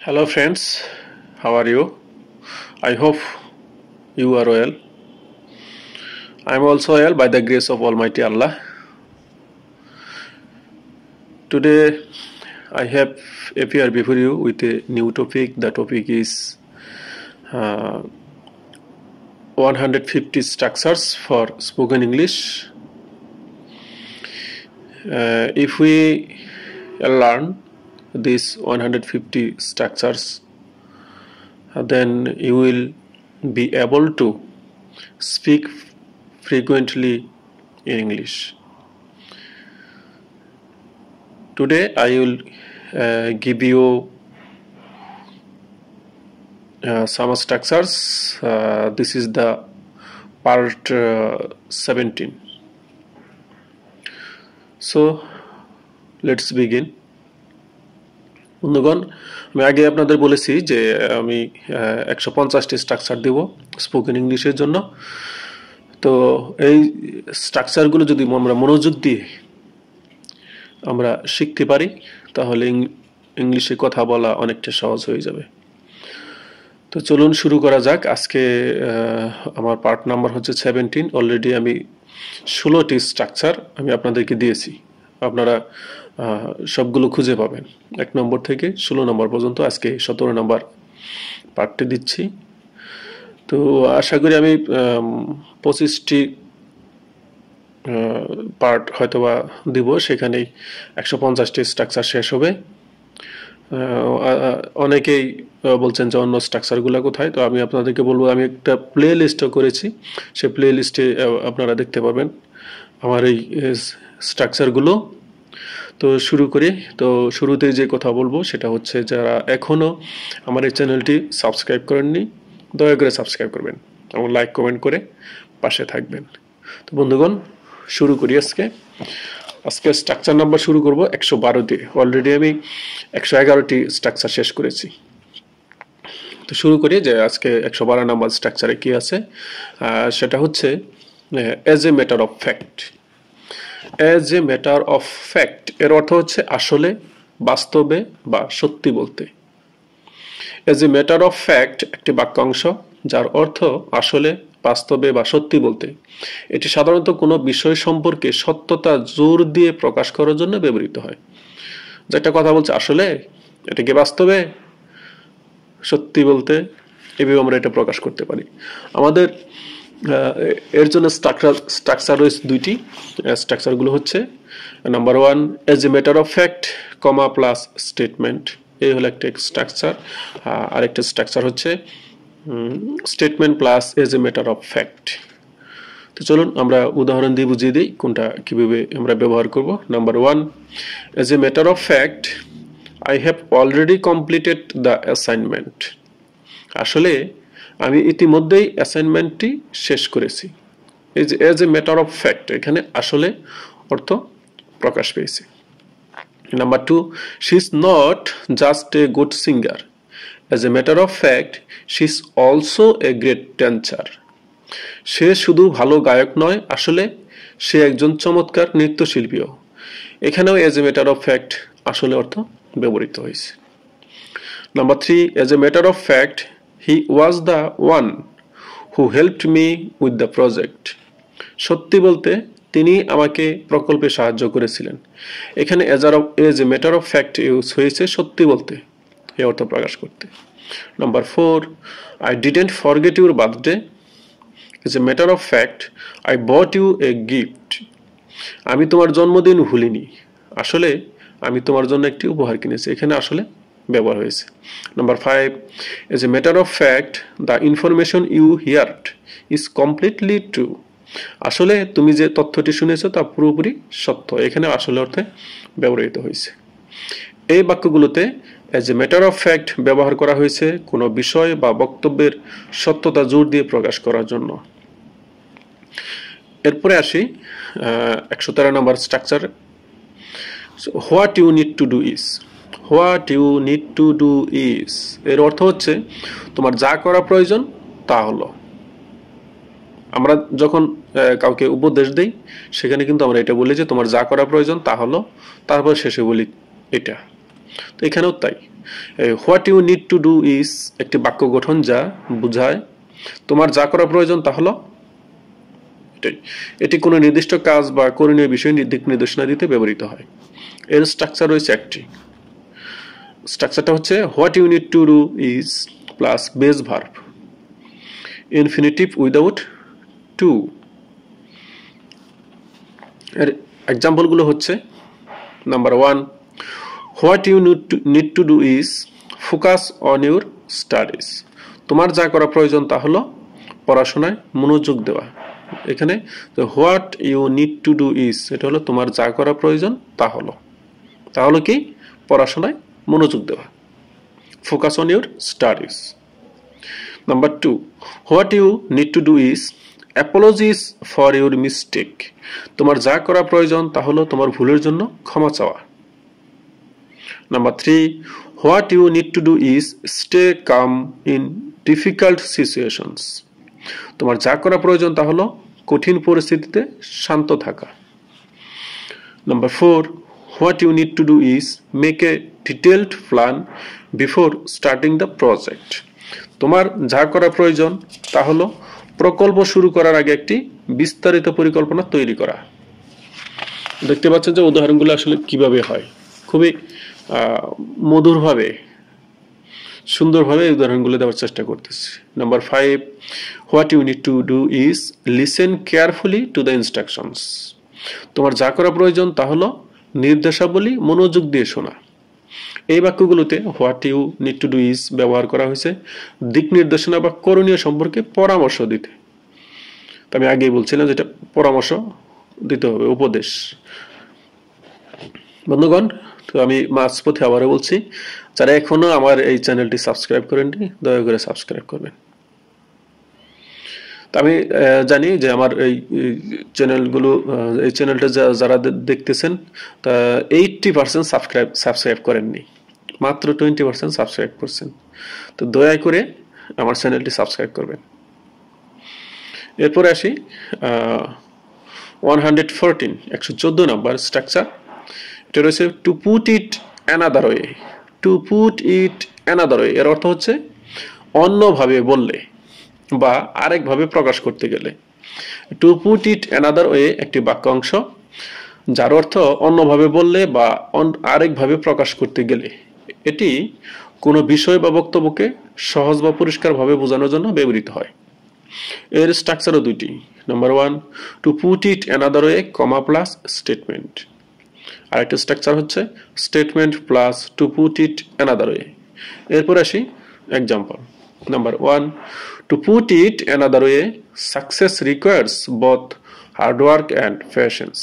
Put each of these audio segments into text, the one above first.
Hello friends, how are you? I hope you are well. I am also well by the grace of Almighty Allah. Today I have appeared before you with a new topic. The topic is 150 structures for spoken English. If we learn these 150 structures, then you will be able to speak frequently in English. Today I will give you some structures. This is the part 17. So let's begin. বন্ধুগণ, আমি আগে আপনাদের বলেছি যে আমি 150টি structure দেব spoken ইংলিশের জন্য। তো এই স্ট্রাকচারগুলো যদি আমরা মনোযোগ দিয়ে আমরা শিখতে পারি তাহলে ইংলিশে কথা বলা অনেকটা সহজ হয়ে যাবে। তো চলুন শুরু করা যাক। আজকে আমার পার্ট নাম্বার হচ্ছে 17। অলরেডি আমি 16টি স্ট্রাকচার আমি আপনাদেরকে দিয়েছি। আপনারা সবগুলো খুঁজে পাবেন 1 নম্বর থেকে 16 নম্বর পর্যন্ত। আজকে 17 নম্বর পার্টটি দিচ্ছি। তো আশা করি আমি 25টি পার্ট হয়তোবা দিব, সেখানেই 150টি স্ট্রাকচার শেষ হবে। অনেকেই বলছেন যে অন্য স্ট্রাকচারগুলো কোথায়, তো আমি আপনাদেরকে বলবো আমি একটা প্লে লিস্টও করেছি, সেই প্লে লিস্টে আপনারা দেখতে পাবেন আমার এই স্ট্রাকচারগুলো। তো শুরু করি। তো শুরুতে যে কথা বলবো সেটা হচ্ছে, যারা এখনও আমার এই চ্যানেলটি সাবস্ক্রাইব করেননি দয়া করে সাবস্ক্রাইব করবেন এবং লাইক কমেন্ট করে পাশে থাকবেন। তো বন্ধুগণ, শুরু করি। আজকে স্ট্রাকচার নাম্বার শুরু করব 112 দিয়ে। অলরেডি আমি 111টি স্ট্রাকচার শেষ করেছি। তো শুরু করি যে আজকে 112 নাম্বার স্ট্রাকচারে কি আছে। সেটা হচ্ছে as a matter of fact. As a matter of fact এর অর্থ হচ্ছে আসলে, বাস্তবে বা সত্যি বলতে। As a matter of fact একটি বাক্যাংশ যার অর্থ আসলে, বাস্তবে বা সত্যি বলতে। এটি সাধারণত কোনো বিষয় সম্পর্কে সত্যতা জোর দিয়ে প্রকাশ করার জন্য ব্যবহৃত হয়। যে একটা কথা বলছে আসলে, এটা কি বাস্তবে, সত্যি বলতে, এভাবে আমরা এটা প্রকাশ করতে পারি। আমাদের এর জন্য স্ট্রাকচার রয়েছে দুইটি। স্ট্রাকচারগুলো হচ্ছে number 1 as a matter of fact, comma plus statement. এই হলো একটা স্ট্রাকচার। আরেকটা স্ট্রাকচার হচ্ছে statement plus as a matter of fact. তো চলুন আমরা উদাহরণ দিয়ে বুঝিয়ে দিই কোনটা কিভাবে আমরা ব্যবহার করব। Number 1 as a matter of fact I have already completed the assignment. আসলে আমি ইতিমধ্যেই অ্যাসাইনমেন্টটি শেষ করেছি। এই যে as a matter of fact, এখানে আসলে অর্থ প্রকাশ পেয়েছে। Number 2 she is not just a good singer, as a matter of fact she is also a great dancer. সে শুধু ভালো গায়ক নয়, আসলে সে একজন চমৎকার নৃত্যশিল্পীও। এখানেও as a matter of fact আসলে অর্থ ব্যবহৃত হয়েছে। Number 3 as a matter of fact he was the one who helped me with the project. সত্যি বলতে তিনি আমাকে প্রকল্পে সাহায্য করেছিলেন। এখানে as a matter of fact use হয়েছে সত্যি বলতে এই অর্থ প্রকাশ করতে। Number 4 I didn't forget your birthday. As a matter of fact I bought you a gift. আমি তোমার জন্মদিন ভুলিনি, আসলে আমি তোমার জন্য একটি উপহার কিনেছি। এখানে আসলে ব্যবহার হয়েছে। Number 5 as a matter of fact the information you heard is completely true. আসলে তুমি যে তথ্যটি শুনেছো তা পুরোপুরি সত্য। এখানে আসলে অর্থে ব্যবহৃত হয়েছে। এই বাক্যগুলোতে as a matter of fact ব্যবহার করা হয়েছে কোনো বিষয় বা বক্তব্যের সত্যতা জোর দিয়ে প্রকাশ করার জন্য। এরপরে আসি 113 নম্বর structure. What you need to do is. What you need to do is এর অর্থ হচ্ছে তোমার যা করা প্রয়োজন তা হলো। আমরা যখন কাউকে উপদেশ দেই সেখানে কিন্তু আমরা এটা বলি যে তোমার যা করা প্রয়োজন তা হলো, তারপর শেষে বলি এটা। তো এখানেও তাই। What you need to do is একটি বাক্য গঠন যা বোঝায় তোমার যা করা প্রয়োজন তা হলো এটাই। এটি কোনো নির্দিষ্ট কাজ বা করণীয় বিষয়ে দিক নির্দেশনা দিতে ব্যবহৃত হয়। এর স্ট্রাকচার রয়েছে একটি। স্ট্রাকচারটা হচ্ছে what you need to do is plus base verb, infinitive without to. এর এক্সাম্পলগুলো হচ্ছে number 1, what you need to do is focus on your studies. তোমার যা করা প্রয়োজন তা হলো পড়াশোনায় মনোযোগ দেওয়া। এখানে what you need to do is এটা হলো তোমার যা করা প্রয়োজন তা হলো কি পড়াশোনায় মনোযোগ দেওয়া, focus on your studies. Number 2, what you need to do is apologies for your mistake. তোমার যা করা প্রয়োজন তা হলো তোমার ভুলের জন্য ক্ষমা চাওয়া। Number 3, what you need to do is stay calm in difficult situations. তোমার যা করা প্রয়োজন তা হলো কঠিন পরিস্থিতিতে শান্ত থাকা। Number 4, what you need to do is make a detailed plan before starting the project. তোমার যা করা প্রয়োজন তা হলো প্রকল্প শুরু করার আগে একটি বিস্তারিত পরিকল্পনা তৈরি করা। দেখতে পাচ্ছেন যে উদাহরণগুলো আসলে কিভাবে হয়, খুবই মধুরভাবে সুন্দরভাবে এই উদাহরণগুলো দেওয়ার চেষ্টা করতেছি। Number 5, what you need to do is listen carefully to the instructions. তোমার যা করা প্রয়োজন তা হলো নির্দেশাবলী মনোযোগ দিয়ে শোনা। এই বাক্যগুলোতে what you need to do is ব্যবহার করা হয়েছে দিক নির্দেশনা বা করণীয় সম্পর্কে পরামর্শ দিতে। তো আমি আগেই বলছিলাম যেটা পরামর্শ দিতে হবে, উপদেশ। বন্ধুগণ, তো আমি মাঝপথে আবারও বলছি, যারা এখনো আমার এই চ্যানেলটি সাবস্ক্রাইব করেননি দয়া করে সাবস্ক্রাইব করবেন। তো আমি জানি যে আমার এই চ্যানেলটা যারা দেখতেছেন তা 80% সাবস্ক্রাইব করেননি, মাত্র 20% সাবস্ক্রাইব করছেন। তো দয়া করে আমার চ্যানেলটি সাবস্ক্রাইব করবেন। এরপরে আসি 114 নাম্বার স্ট্রাকচার। এটা রয়েছে two put it another way. Two put it another way এর অর্থ হচ্ছে অন্যভাবে বললে বা আরেকভাবে প্রকাশ করতে গেলে। Two put it another way একটি বাক্যাংশ যার অর্থ অন্যভাবে বললে বা আরেকভাবে প্রকাশ করতে গেলে। এটি কোনো বিষয় বা বক্তব্যকে সহজ বা পরিষ্কারভাবে বোঝানোর জন্য ব্যবহৃত হয়। এর স্ট্রাকচারও দুইটি। Number 1, two put it another way comma plus statement. আরেকটা স্ট্রাকচার হচ্ছে statement plus two put it another way. এরপর আসি example. Number 1, two put it another way success requires both hard work and patience.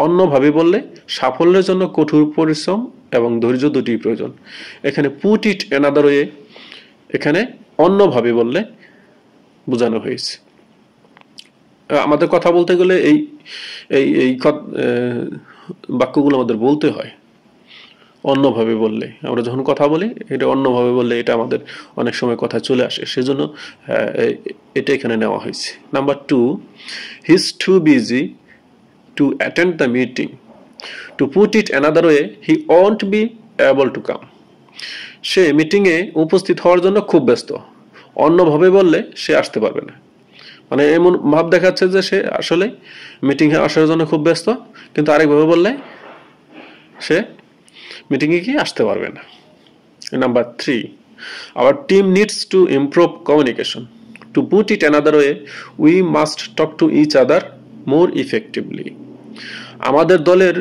অন্যভাবে বললে সাফল্যের জন্য কঠোর পরিশ্রম এবং ধৈর্য দুটি প্রয়োজন। এখানে পুট ইট অ্যানাদার ওয়ে এখানে অন্যভাবে বললে বোঝানো হয়েছে। আমাদের কথা বলতে গেলে এই বাক্যগুলো আমাদের বলতে হয় অন্যভাবে বললে। আমরা যখন কথা বলি এটা অন্যভাবে বললে এটা আমাদের অনেক সময় কথা চলে আসে, সেজন্য এটা এখানে নেওয়া হয়েছে। Number 2, he is too busy to attend the meeting. To put it another way he won't be able to come. সে মিটিংয়ে উপস্থিত হওয়ার জন্য খুব ব্যস্ত, অন্যভাবে বললে সে আসতে পারবে না। মানে এমন ভাব দেখাচ্ছে যে সে আসলে মিটিংয়ে আসার জন্য খুব ব্যস্ত, কিন্তু আরেকভাবে বললে সে মিটিংয়ে কি আসতে পারবে না। Number 3, our team needs to improve communication. To put it another way we must talk to each other more effectively. আমাদের দলের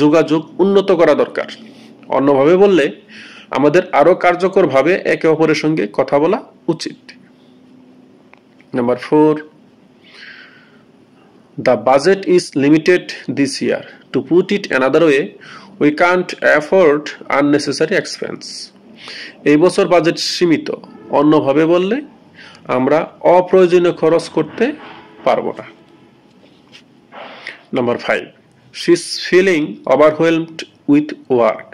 যোগাযোগ উন্নত করা দরকার, অন্যভাবে বললে আমাদের আরো কার্যকরভাবে একে অপরের সঙ্গে কথা বলা উচিত। Number 4, the budget is limited this year. To put it another way, we can't afford unnecessary expense. এই বছর বাজেট সীমিত, অন্যভাবে বললে আমরা অপ্রয়োজনীয় খরচ করতে পারবো না। Number 5, she's feeling overwhelmed with work.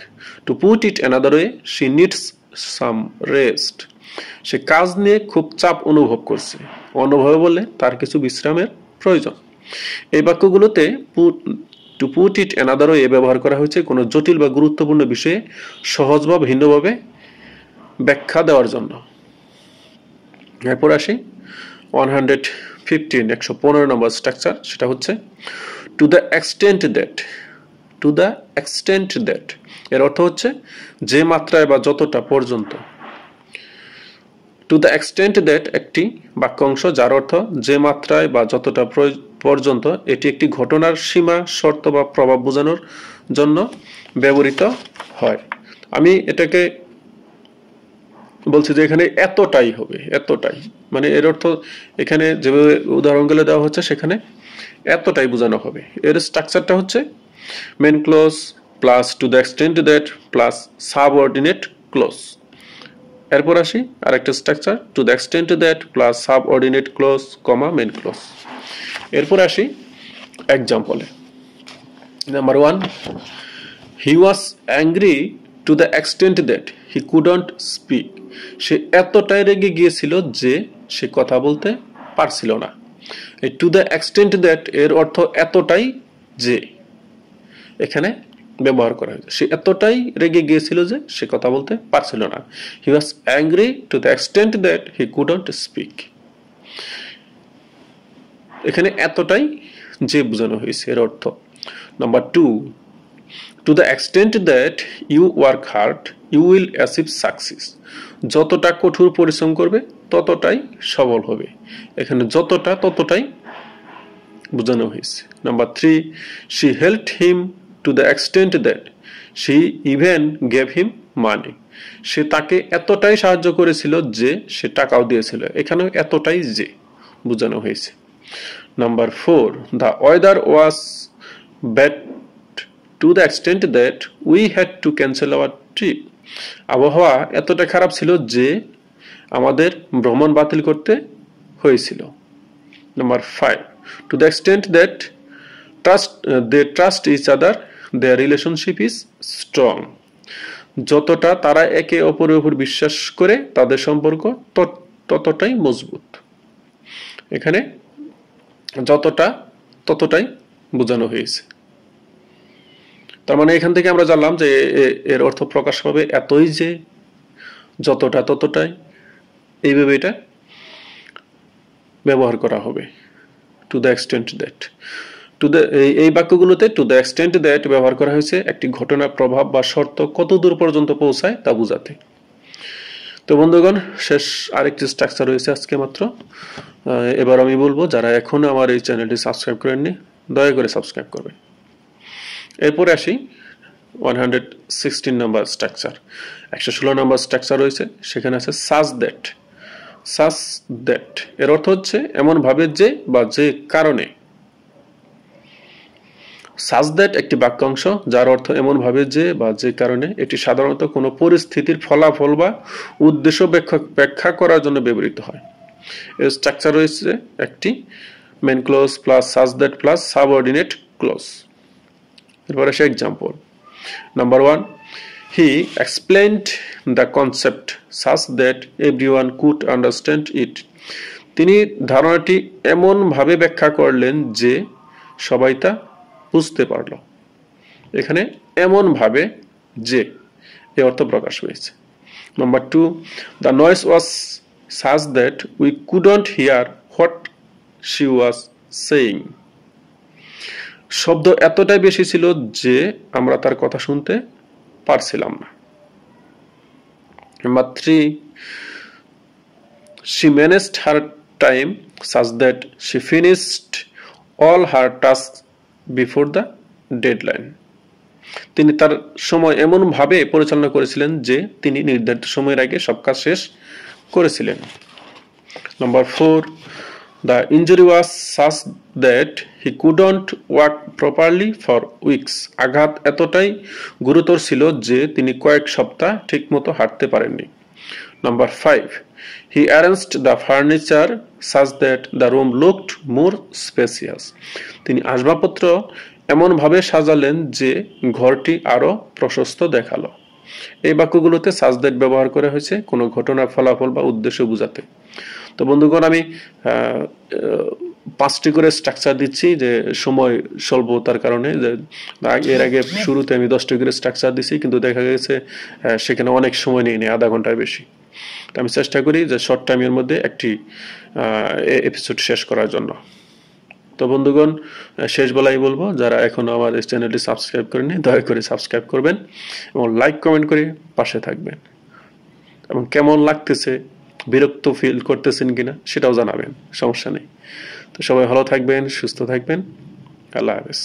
To put it another way, she needs some rest. সে কাজ নিয়ে খুব চাপ অনুভব করছে, অন্যভাবে বললে তার কিছু বিশ্রামের প্রয়োজন। এই বাক্যগুলোতে to put it another way ব্যবহার করা হয়েছে কোনো জটিল বা গুরুত্বপূর্ণ বিষয়ে সহজ বা ভিন্নভাবে ব্যাখ্যা দেওয়ার জন্য। এরপর আসি 115 নম্বর স্ট্রাকচার, সেটা হচ্ছে two the extent that. Two the extent that এর অর্থ হচ্ছে যে মাত্রায় বা যতটা পর্যন্ত। টু দ্য এক্সটেন্ট দ্যাট একটি বাক্যাংশ যার অর্থ যে মাত্রায় বা যতটা পর্যন্ত। এটি একটি ঘটনার সীমা, শর্ত বা প্রভাব বোঝানোর জন্য ব্যবহৃত হয়। আমি এটাকে বলছি যে এখানে এতটাই হবে, এতটাই, মানে এর অর্থ এখানে যেভাবে উদাহরণগুলো দেওয়া হচ্ছে সেখানে এতটাই বোঝানো হবে। এর স্ট্রাকচারটা হচ্ছে main clause plus to the extent that plus subordinate clause. এরপর আসি আরেকটা structure, to the extent that plus subordinate clause comma main clause. এরপর আসি এক্সাম্পলে। Number 1, he was angry to the extent that he couldn't speak. সে এতটাই রেগে গিয়েছিল যে সে কথা বলতে পারছিল না। এই টু দ্য এক্সটেন্ট দ্যাট এর অর্থ এতটাই যে এখানে ব্যবহার করা হয়েছে। সে এতটাই রেগে গিয়েছিল যে সে কথা বলতে পারছিল না। He was angry to the extent that he couldn't speak. এখানে এতটাই যে বোঝানো হয়েছে এর অর্থ। Number 2, to the extent that you work hard you will achieve success. যতটা কঠোর পরিশ্রম করবে ততটাই সফল হবে। এখানে যতটা ততটাই বোঝানো হয়েছে। Number 3, she helped him to the extent that she even gave him money. সে তাকে এতটাই সাহায্য করেছিল যে সে টাকাও দিয়েছিল। এখানেও এতটাই যে বোঝানো হয়েছে। Number 4, the weather was bad to the extent that we had to cancel our trip. আবহাওয়া এতটা খারাপ ছিল যে আমাদের ভ্রমণ বাতিল করতে হয়েছিল। Number 5, to the extent that they trust each other their relationship is strong. যতটা তারা একে অপরের উপর বিশ্বাস করে তাদের সম্পর্ক ততটাই মজবুত। এখানে যতটা ততটাই বোঝানো হয়েছে। তার মানে এখান থেকে আমরা জানলাম যে এর অর্থ প্রকাশ পাবে এতই যে, যতটা ততটাই, এইভাবে এটা ব্যবহার করা হবে। টু দ্য এক্সটেন্ট দ্যাট, এই বাক্যগুলোতে টু দ্য এক্সটেন্ট দ্যাট ব্যবহার করা হয়েছে একটি ঘটনার প্রভাব বা শর্ত কত দূর পর্যন্ত পৌঁছায় তা বোঝাতে। তো বন্ধুগণ, শেষ আরেকটি স্ট্রাকচার রয়েছে আজকে মাত্র। এবার আমি বলবো যারা এখনো আমার এই চ্যানেলটি সাবস্ক্রাইব করেননি দয়া করে সাবস্ক্রাইব করবেন। এরপরে আসি 116 নম্বর স্ট্রাকচার। 116 নম্বর স্ট্রাকচার রয়েছে, সেখানে আছে সাজ দ্যাট। সাজ দ্যাট এর অর্থ হচ্ছে এমন ভাবে যে বা যে কারণে। সাজ দ্যাট একটি বাক্যাংশ যার অর্থ এমন ভাবে যে বা যে কারণে। এটি সাধারণত কোনো পরিস্থিতির ফলাফল বা উদ্দেশ্য ব্যাখ্যা করার জন্য ব্যবহৃত হয়। এর স্ট্রাকচার রয়েছে একটি main clause plus such that plus subordinate clause. এরপর আসে example. Number 1, he explained the concept such that everyone could understand it. তিনি ধারণাটি এমন ভাবে ব্যাখ্যা করলেন যে সবাই তা বুঝতে পারল। এখানে এমন ভাবে যে এই অর্থ প্রকাশ পেয়েছে। Number 2, the noise was such that we couldn't here what she was saying. শব্দ এতটাই বেশি ছিল যে আমরা তার কথা শুনতে পারছিলাম না। Number 3, she managed her time such that she finished all her tasks before the deadline. তিনি তার সময় এমন ভাবে পরিচালনা করেছিলেন যে তিনি নির্ধারিত সময়ের আগে সব কাজ শেষ করেছিলেন। Number 4, the injury was such that he couldn't walk properly for weeks. আঘাত এতটাই গুরুতর ছিল যে তিনি কয়েক সপ্তাহ ঠিকমতো হাঁটতে পারেননি। Number 5, he arranged the furniture such that the room looked more spacious. তিনি আসবাবপত্র এমন ভাবে সাজালেন যে ঘরটি আরো প্রশস্ত দেখালো। এই বাক্যগুলোতে সাজ দ্যাট ব্যবহার করা হয়েছে কোনো ঘটনার ফলাফল বা উদ্দেশ্য বোঝাতে। তো বন্ধুগণ, আমি 5টি করে স্ট্রাকচার দিচ্ছি যে সময় স্বল্পতার কারণে, যে এর আগে শুরুতে আমি 10টি করে স্ট্রাকচার দিছি, কিন্তু দেখা গেছে সেখানে অনেক সময় নিয়ে নেই, আধা ঘন্টার বেশি। তো আমি চেষ্টা করি যে শর্ট টাইমের মধ্যে একটি এপিসোড শেষ করার জন্য। তো বন্ধুগণ, শেষ বেলায় বলবো, যারা এখনো আমার এই চ্যানেলটি সাবস্ক্রাইব করেনি দয়া করে সাবস্ক্রাইব করবেন এবং লাইক কমেন্ট করে পাশে থাকবেন, এবং কেমন লাগতেছে, বিরক্ত ফিল করতেছেন কিনা সেটাও জানাবেন, সমস্যা নেই। তো সবাই ভালো থাকবেন, সুস্থ থাকবেন, আল্লাহ হাফেজ।